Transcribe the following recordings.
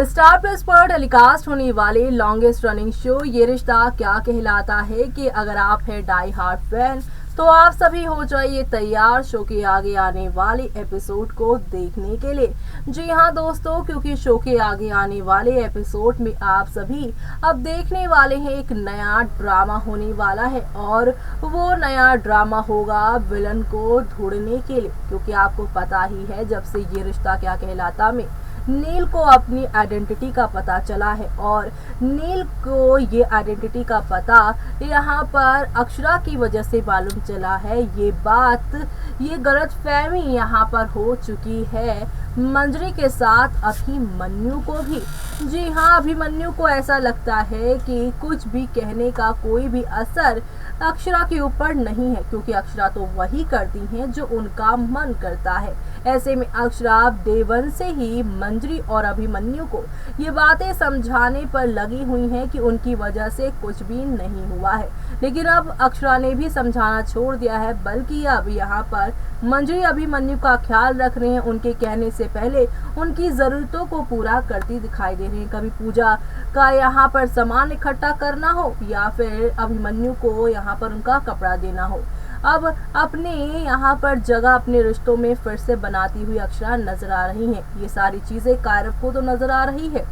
Star plus पर telecast होने वाले लॉन्गेस्ट रनिंग शो ये रिश्ता क्या कहलाता है कि अगर आप हैं डाई हार्ड फैन तो आप सभी हो जाइए तैयार शो के आगे आने वाले एपिसोड को देखने के लिए। जी हाँ दोस्तों, क्योंकि शो के आगे आने वाले एपिसोड में आप सभी अब देखने वाले हैं एक नया ड्रामा होने वाला है और वो नया ड्रामा होगा विलन को ढूंढने के लिए। क्योंकि आपको पता ही है जब से ये रिश्ता क्या कहलाता में नील को अपनी आइडेंटिटी का पता चला है और नील को ये आइडेंटिटी का पता यहाँ पर अक्षरा की वजह से मालूम चला है। ये गलतफहमी यहाँ पर हो चुकी है मंजरी के साथ अभिमन्यु को भी। जी हाँ, अभिमन्यु को ऐसा लगता है कि कुछ भी कहने का कोई भी असर अक्षरा के ऊपर नहीं है, क्योंकि अक्षरा तो वही करती हैं जो उनका मन करता है। ऐसे में अक्षरा डे वन से ही मंजरी और अभिमन्यु को ये बातें समझाने पर लगी हुई हैं कि उनकी वजह से कुछ भी नहीं हुआ है। लेकिन अब अक्षरा ने भी समझाना छोड़ दिया है, बल्कि अब यहाँ पर मंजरी अभिमन्यु का ख्याल रख रहे हैं। उनके कहने से पहले उनकी ज़रूरतों को पूरा करती दिखाई दे रही हैं। कभी पूजा का यहाँ पर सामान इकट्ठा करना हो या फिर अभिमन्यु को यहाँ पर उनका कपड़ा देना हो। अब अपने यहाँ पर जगह अपने रिश्तों में फिर से बनाती हुई अक्षरा नजर आ रही हैं। ये सारी चीज़ें कायरव को तो नजर आ रही है,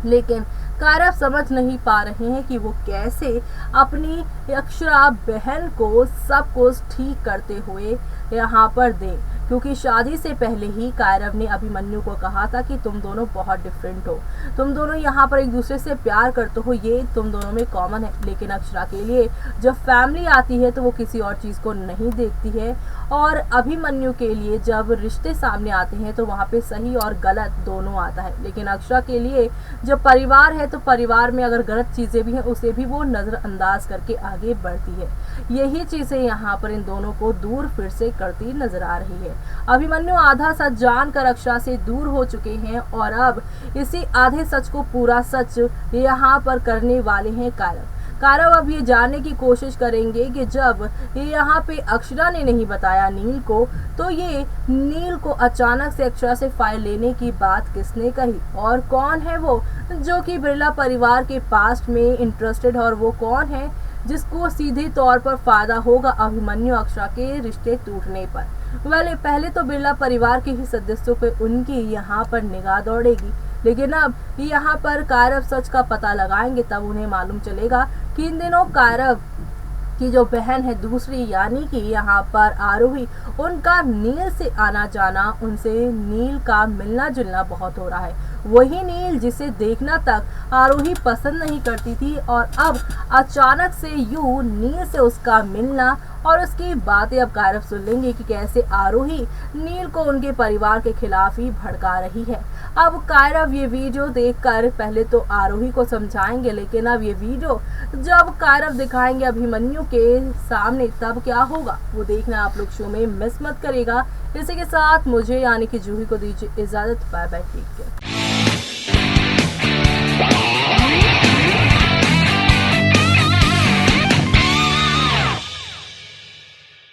लेकिन कायरव समझ नहीं पा रहे हैं कि वो कैसे अपनी अक्षरा बहन को सब कुछ ठीक करते हुए यहाँ पर दें। क्योंकि शादी से पहले ही कायरव ने अभिमन्यु को कहा था कि तुम दोनों बहुत डिफरेंट हो, तुम दोनों यहाँ पर एक दूसरे से प्यार करते हो, ये तुम दोनों में कॉमन है। लेकिन अक्षरा के लिए जब फैमिली आती है तो वो किसी और चीज़ को नहीं देखती है, और अभिमन्यु के लिए जब रिश्ते सामने आते हैं तो वहाँ पे सही और गलत दोनों आता है। लेकिन अक्षरा के लिए जब परिवार है तो परिवार में अगर गलत चीज़ें भी हैं उसे भी वो नज़रअंदाज करके आगे बढ़ती है। यही चीज़ें यहाँ पर इन दोनों को दूर फिर से करती नजर आ रही है। अभिमन्यु आधा सच जानकर अक्षरा से दूर हो चुके हैं और अब इसी आधे सच को पूरा सच यहाँ पर करने वाले हैं कायरव अब ये जानने की कोशिश करेंगे कि जब यहाँ पे अक्षरा ने नहीं बताया नील को, तो ये नील को अचानक से अक्षरा से फाइल लेने की बात किसने कही, और कौन है वो जो कि बिरला परिवार के पास्ट में इंटरेस्टेड है, और वो कौन है जिसको सीधे तौर पर फायदा होगा अभिमन्यु अक्षरा के रिश्ते टूटने पर। पहले तो बिरला परिवार के ही सदस्यों पे उनकी यहाँ पर निगाह दौड़ेगी, लेकिन अब यहाँ पर कायरव सच का पता लगाएंगे तब उन्हें मालूम चलेगा कि इन दिनों कायरव की जो बहन है दूसरी, यानी कि यहाँ पर आरोही, उनका नील से आना जाना, उनसे नील का मिलना जुलना बहुत हो रहा है। वही नील जिसे देखना तक आरोही पसंद नहीं करती थी, और अब अचानक से यूं नील से उसका मिलना और उसकी बातें अब कायरव सुन लेंगे कि कैसे आरोही नील को उनके परिवार के खिलाफ ही भड़का रही है। अब कायरव ये वीडियो देखकर पहले तो आरोही को समझाएंगे, लेकिन अब ये वीडियो जब कायरव दिखाएंगे अभिमन्यु के सामने तब क्या होगा वो देखना आप लोग शो में मिस मत करेगा। इसी के साथ मुझे यानी कि जूही को दीजिए इजाजत। Bye bye, take care.